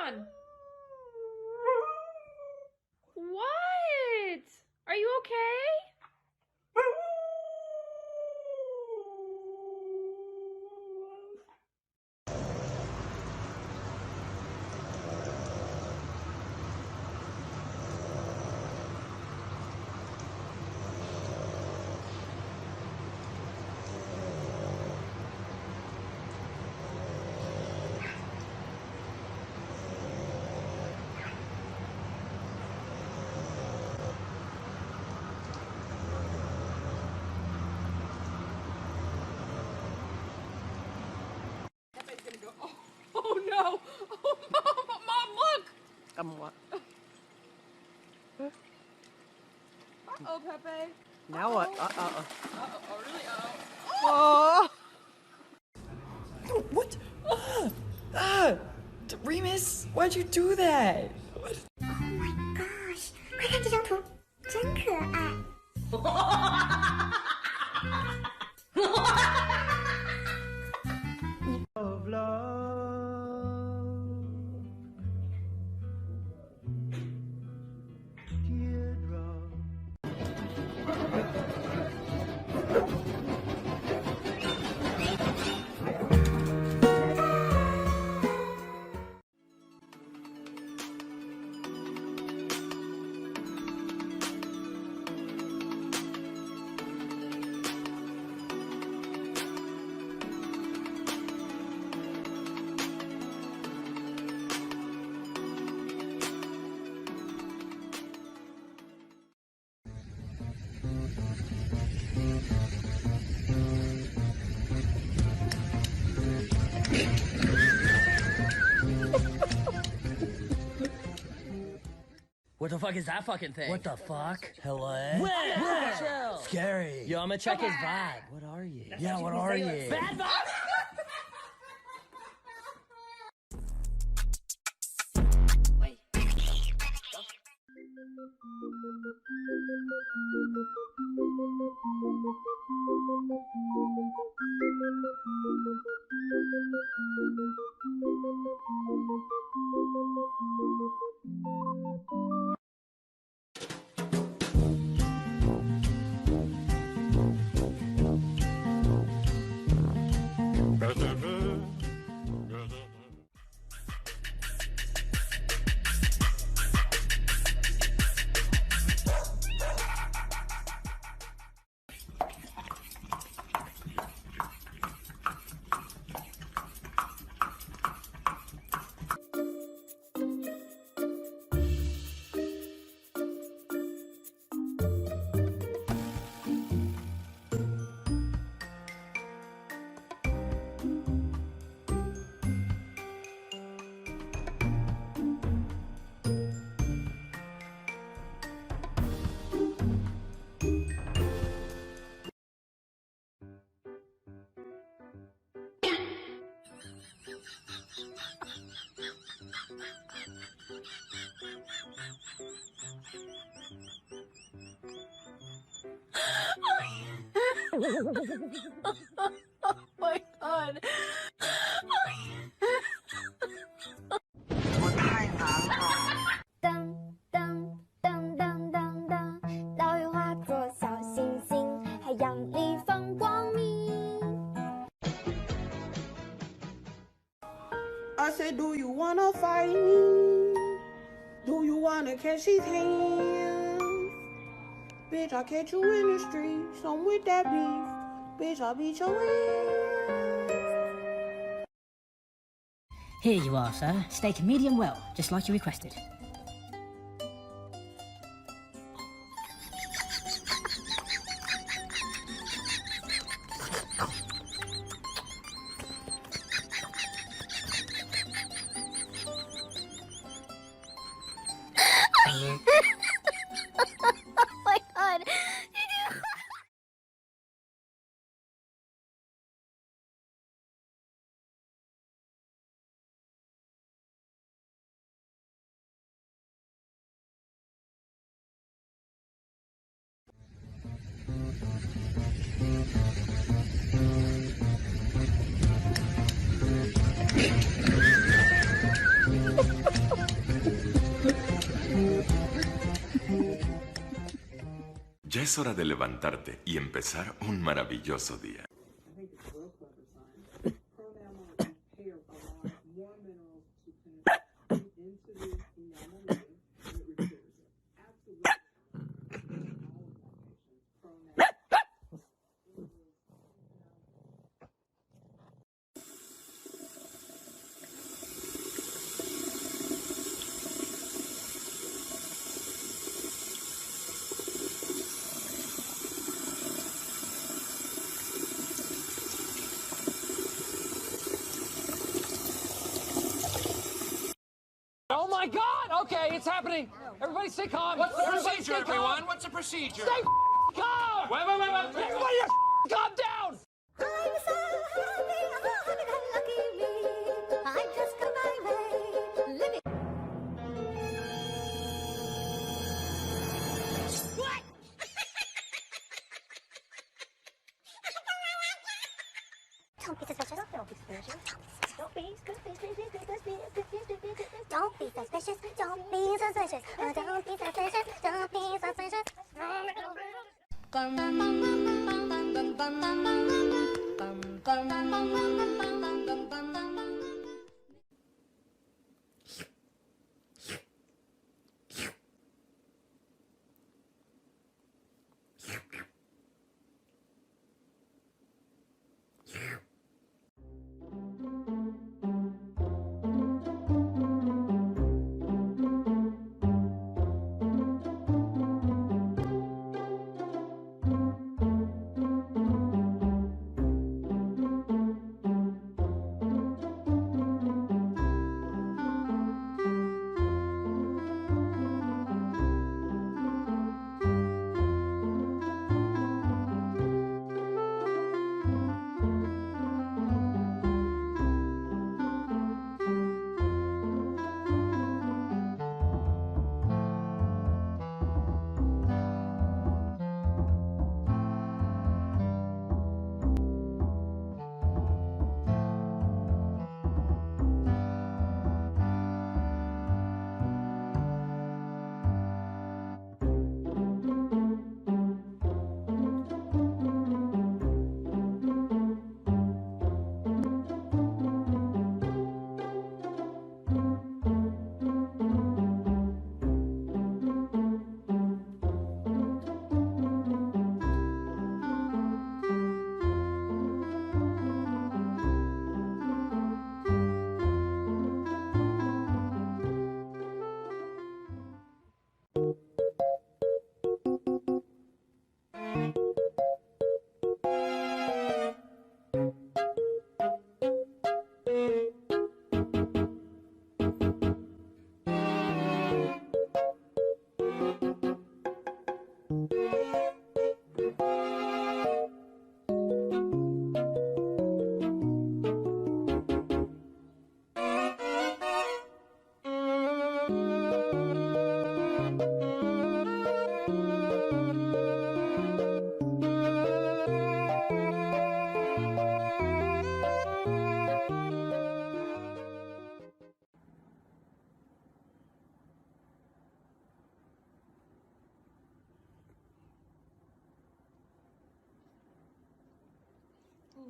on? What? Are you okay? Oh no! Oh, Mom, look! What? Uh-oh, Pepe. Now what? Uh-oh, really? Oh! What? Remus, why'd you do that? What? Oh my gosh！ 快看这张图，真可爱。Of love, teardrop. What the fuck is that fucking thing? What the fuck? Hello? Chill. Scary. Yo, I'm gonna check his vibe. What are you? Yeah, what are you? Bad vibe! Oh my god. 噔噔噔噔噔噔，岛屿化作小星星，海洋里放光明。I said, do you wanna fight me? Do you wanna catch these hands? Bitch, I'll catch you in the streets. I'm with that beef. Bitch, I'll beat your ass. Here you are, sir. Steak medium well, just like you requested. Oh my god！ Ha ha ha! Es hora de levantarte y empezar un maravilloso día. Oh my God! Okay, it's happening. Everybody stay calm. What's the procedure, everyone? What's the procedure? Stay calm! Wait. Everybody just calm down! I'm so happy, lucky me. I just go my way, living. What? Don't be suspicious. Don't be suspicious. Don't be suspicious. Don't be suspicious. Don't be suspicious. Don't be suspicious. Don't be suspicious.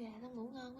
Gà tao ngủ ngon